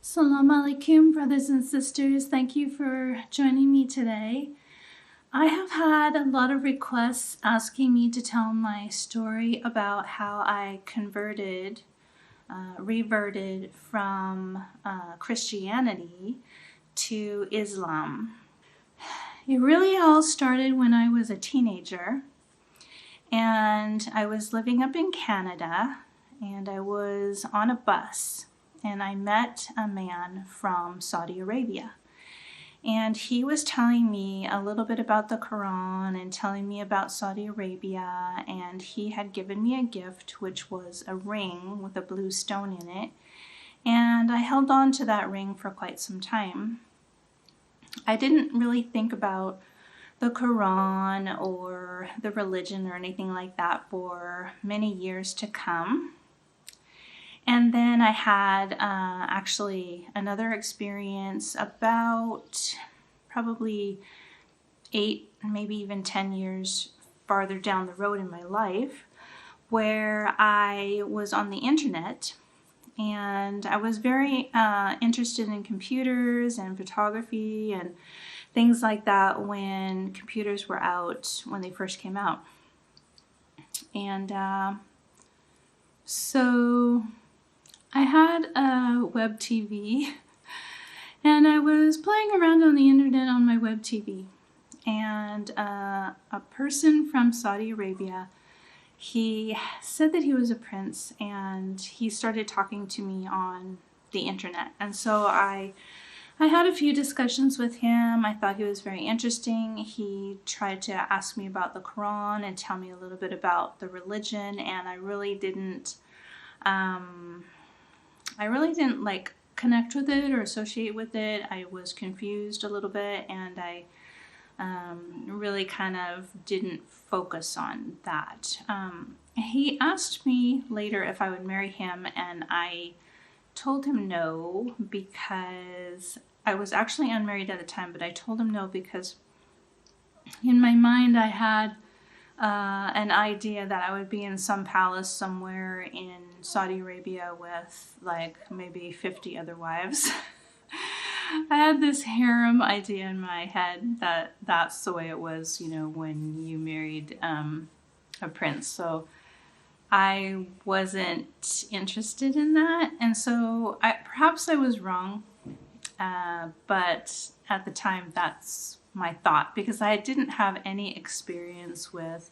Salam alaikum, brothers and sisters. Thank you for joining me today. I have had a lot of requests asking me to tell my story about how I reverted from Christianity to Islam. It really all started when I was a teenager, and I was living up in Canada, and I was on a bus, and I met a man from Saudi Arabia. And he was telling me a little bit about the Quran and telling me about Saudi Arabia, and he had given me a gift, which was a ring with a blue stone in it, and I held on to that ring for quite some time. I didn't really think about the Quran or the religion or anything like that for many years to come. And then I had actually another experience about probably 8, maybe even 10 years farther down the road in my life, where I was on the internet, and I was very interested in computers and photography and things like that when computers were out, when they first came out. And so I had a web TV, and I was playing around on the internet on my web TV, and a person from Saudi Arabia, he said that he was a prince, and he started talking to me on the internet. And so I had a few discussions with him. I thought he was very interesting. He tried to ask me about the Quran and tell me a little bit about the religion, and I really didn't like connect with it or associate with it. I was confused a little bit, and I really kind of didn't focus on that. He asked me later if I would marry him, and I told him no, because I was actually unmarried at the time, but I told him no because in my mind I had an idea that I would be in some palace somewhere in Saudi Arabia with like maybe 50 other wives. I had this harem idea in my head that that's the way it was, when you married a prince. So I wasn't interested in that, and so perhaps I was wrong, but at the time that's my thought, because I didn't have any experience with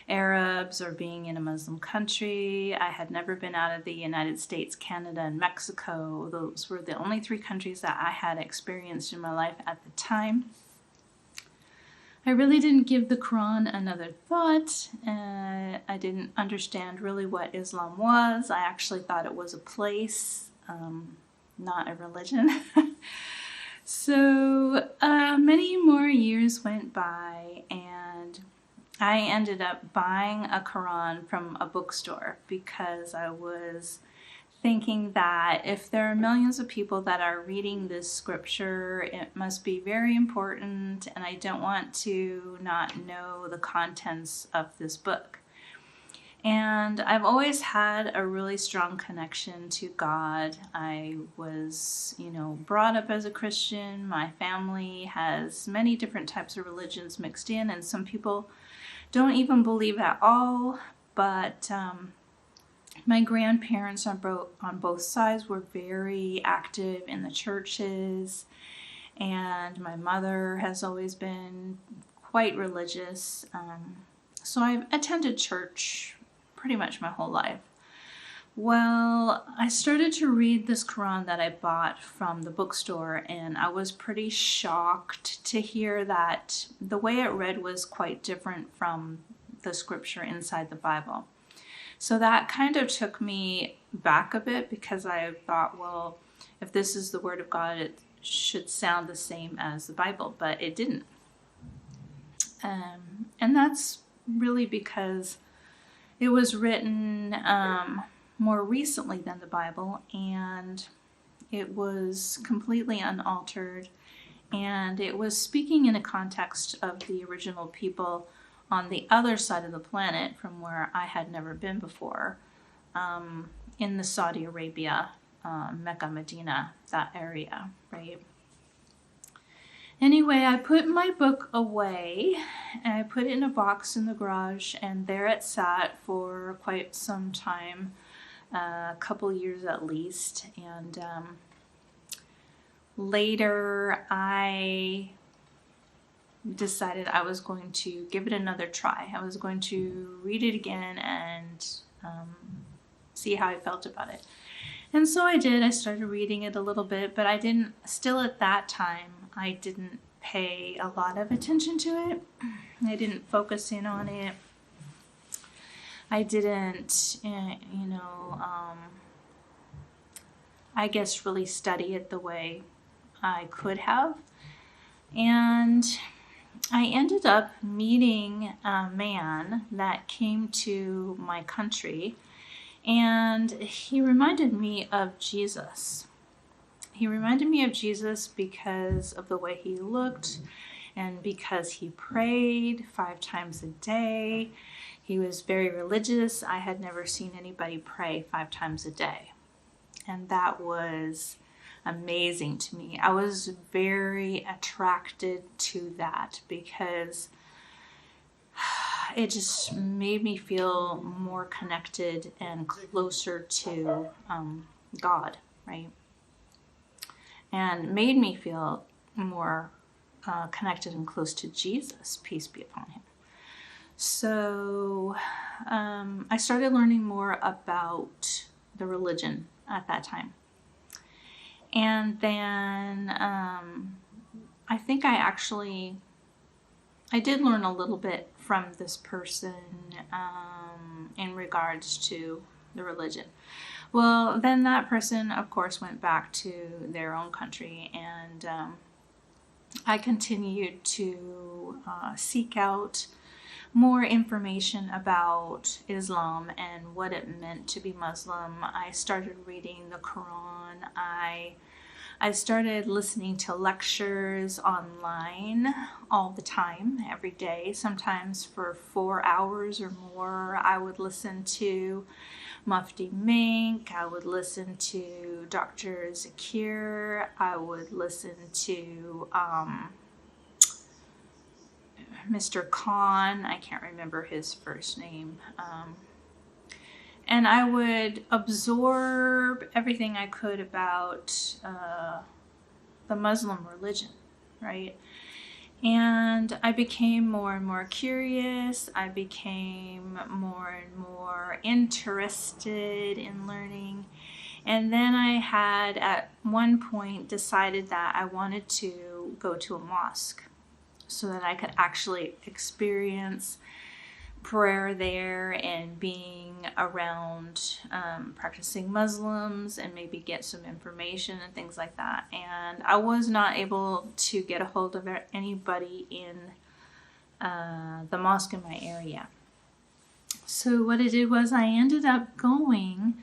Arabs or being in a Muslim country. I had never been out of the United States, Canada, and Mexico. Those were the only 3 countries that I had experienced in my life at the time. I really didn't give the Quran another thought. I didn't understand really what Islam was. I actually thought it was a place, not a religion. So many more years went by, and I ended up buying a Quran from a bookstore because I was thinking that if there are millions of people that are reading this scripture, it must be very important, and I don't want to not know the contents of this book. And I've always had a really strong connection to God. I was, brought up as a Christian. My family has many different types of religions mixed in, and some people don't even believe at all. But my grandparents on both sides were very active in the churches, and my mother has always been quite religious. So I've attended church pretty much my whole life. Well, I started to read this Quran that I bought from the bookstore, and I was pretty shocked to hear that the way it read was quite different from the scripture inside the Bible. So that kind of took me back a bit, because I thought, well, if this is the Word of God, it should sound the same as the Bible, but it didn't. And that's really because it was written more recently than the Bible, and it was completely unaltered, and it was speaking in a context of the original people on the other side of the planet from where I had never been before. in the Saudi Arabia, Mecca, Medina, that area, right? Anyway, I put my book away and I put it in a box in the garage, and there it sat for quite some time, a couple years at least. And later I decided I was going to give it another try. I was going to read it again and see how I felt about it. And so I did. I started reading it a little bit, but still at that time, I didn't pay a lot of attention to it. I didn't focus in on it. I didn't, I guess really study it the way I could have. And I ended up meeting a man that came to my country, and he reminded me of Jesus. He reminded me of Jesus because of the way he looked and because he prayed 5 times a day. He was very religious. I had never seen anybody pray 5 times a day. And that was amazing to me. I was very attracted to that because it just made me feel more connected and closer to God, right? And made me feel more connected and close to Jesus, peace be upon him. So I started learning more about the religion at that time. And then I think I did learn a little bit from this person in regards to the religion. Well, then that person, of course, went back to their own country, and I continued to seek out more information about Islam and what it meant to be Muslim. I started reading the Quran. I started listening to lectures online all the time, every day, sometimes for 4 hours or more. I would listen to Mufti Mink. I would listen to Dr. Zakir. I would listen to Mr. Khan. I can't remember his first name. And I would absorb everything I could about the Muslim religion, right? And I became more and more curious. I became more and more interested in learning. And then I had at one point decided that I wanted to go to a mosque so that I could actually experience prayer there and being around practicing Muslims and maybe get some information and things like that. And I was not able to get a hold of anybody in the mosque in my area. So what I did was I ended up going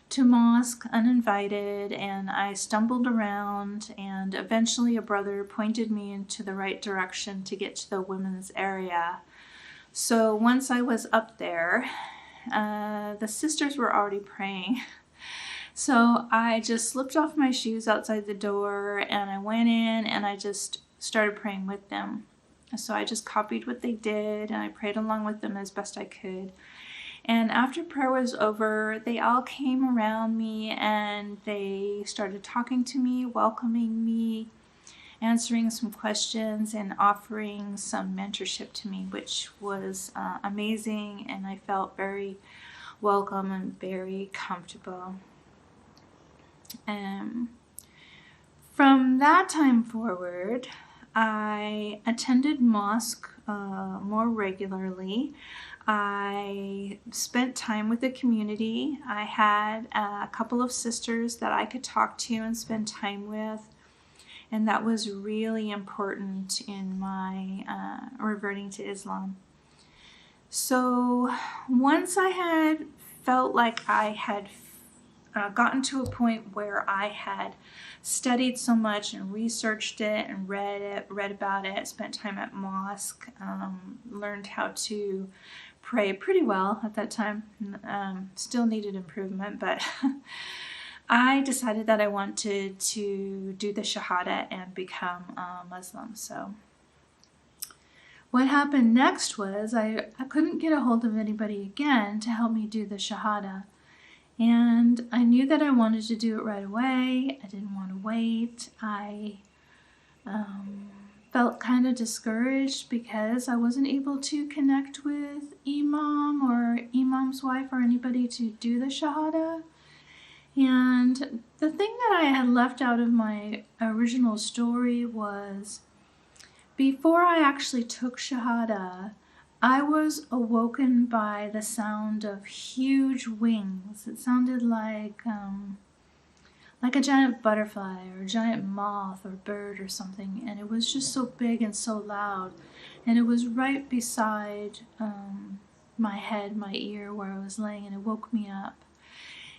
to mosque uninvited, and I stumbled around, and eventually a brother pointed me into the right direction to get to the women's area. So once I was up there, the sisters were already praying. So I just slipped off my shoes outside the door, and I went in and I just started praying with them. So I just copied what they did, and I prayed along with them as best I could. And after prayer was over, they all came around me and they started talking to me, welcoming me, answering some questions, and offering some mentorship to me, which was amazing, and I felt very welcome and very comfortable. From that time forward, I attended mosque more regularly. I spent time with the community. I had a couple of sisters that I could talk to and spend time with. And that was really important in my reverting to Islam. So once I had felt like I had gotten to a point where I had studied so much and researched it and read about it, spent time at mosque, learned how to pray pretty well at that time. Still needed improvement, but I decided that I wanted to do the Shahada and become a Muslim. So what happened next was I couldn't get a hold of anybody again to help me do the Shahada. And I knew that I wanted to do it right away. I didn't want to wait. I felt kind of discouraged because I wasn't able to connect with Imam or Imam's wife or anybody to do the Shahada. And the thing that I had left out of my original story was, before I actually took Shahada, I was awoken by the sound of huge wings. It sounded like a giant butterfly or a giant moth or bird or something, and it was just so big and so loud. And it was right beside my head, my ear, where I was laying, and it woke me up.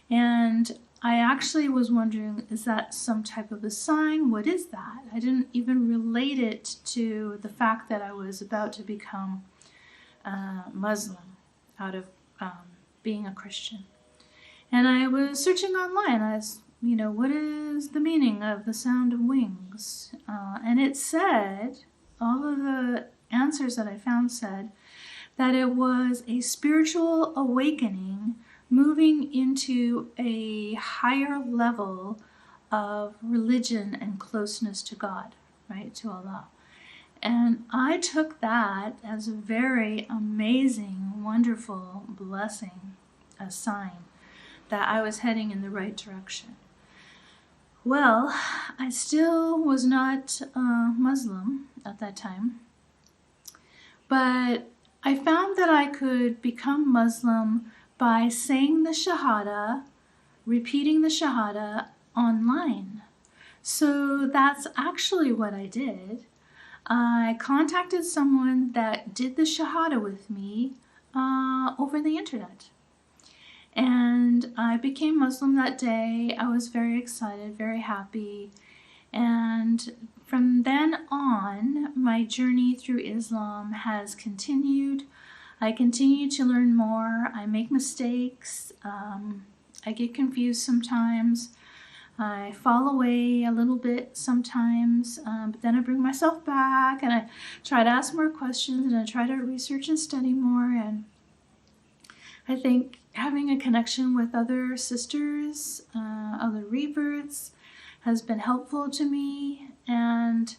And I actually was wondering, is that some type of a sign? What is that? I didn't even relate it to the fact that I was about to become Muslim out of being a Christian. And I was searching online. I was, what is the meaning of the sound of wings? And it said, all of the answers that I found said that it was a spiritual awakening moving into a higher level of religion and closeness to God, right, to Allah. And I took that as a very amazing, wonderful blessing, a sign that I was heading in the right direction. Well, I still was not Muslim at that time, but I found that I could become Muslim by saying the Shahada, repeating the Shahada online. So that's actually what I did. I contacted someone that did the Shahada with me over the internet. And I became Muslim that day. I was very excited, very happy. And from then on, my journey through Islam has continued. I continue to learn more. I make mistakes. I get confused sometimes. I fall away a little bit sometimes, but then I bring myself back and I try to ask more questions and I try to research and study more. And I think having a connection with other sisters, other reverts, has been helpful to me. And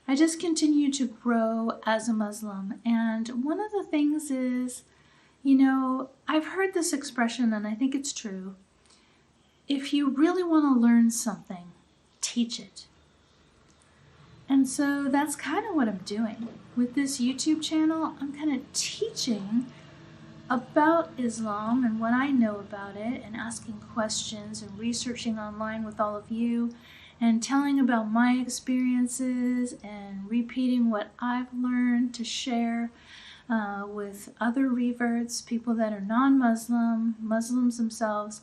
I just continue to grow as a Muslim. And one of the things is, I've heard this expression and I think it's true. If you really want to learn something, teach it. And so that's kind of what I'm doing. With this YouTube channel, I'm kind of teaching about Islam and what I know about it, and asking questions and researching online with all of you, and telling about my experiences and repeating what I've learned to share with other reverts, people that are non-Muslim, Muslims themselves.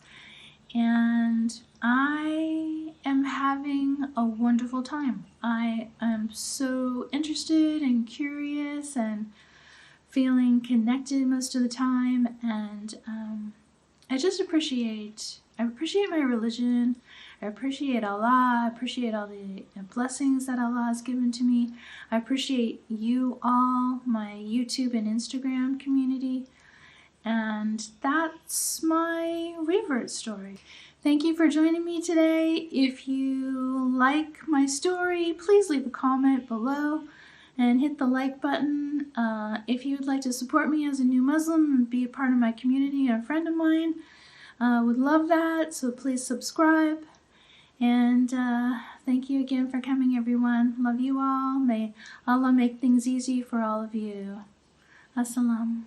And I am having a wonderful time. I am so interested and curious and feeling connected most of the time. And I just appreciate my religion. I appreciate Allah. I appreciate all the blessings that Allah has given to me. I appreciate you all, my YouTube and Instagram community. And that's my Revert story. Thank you for joining me today. If you like my story, please leave a comment below and hit the like button. If you would like to support me as a new Muslim and be a part of my community and a friend of mine, would love that. So please subscribe. And thank you again for coming, everyone. Love you all. May Allah make things easy for all of you. Assalam.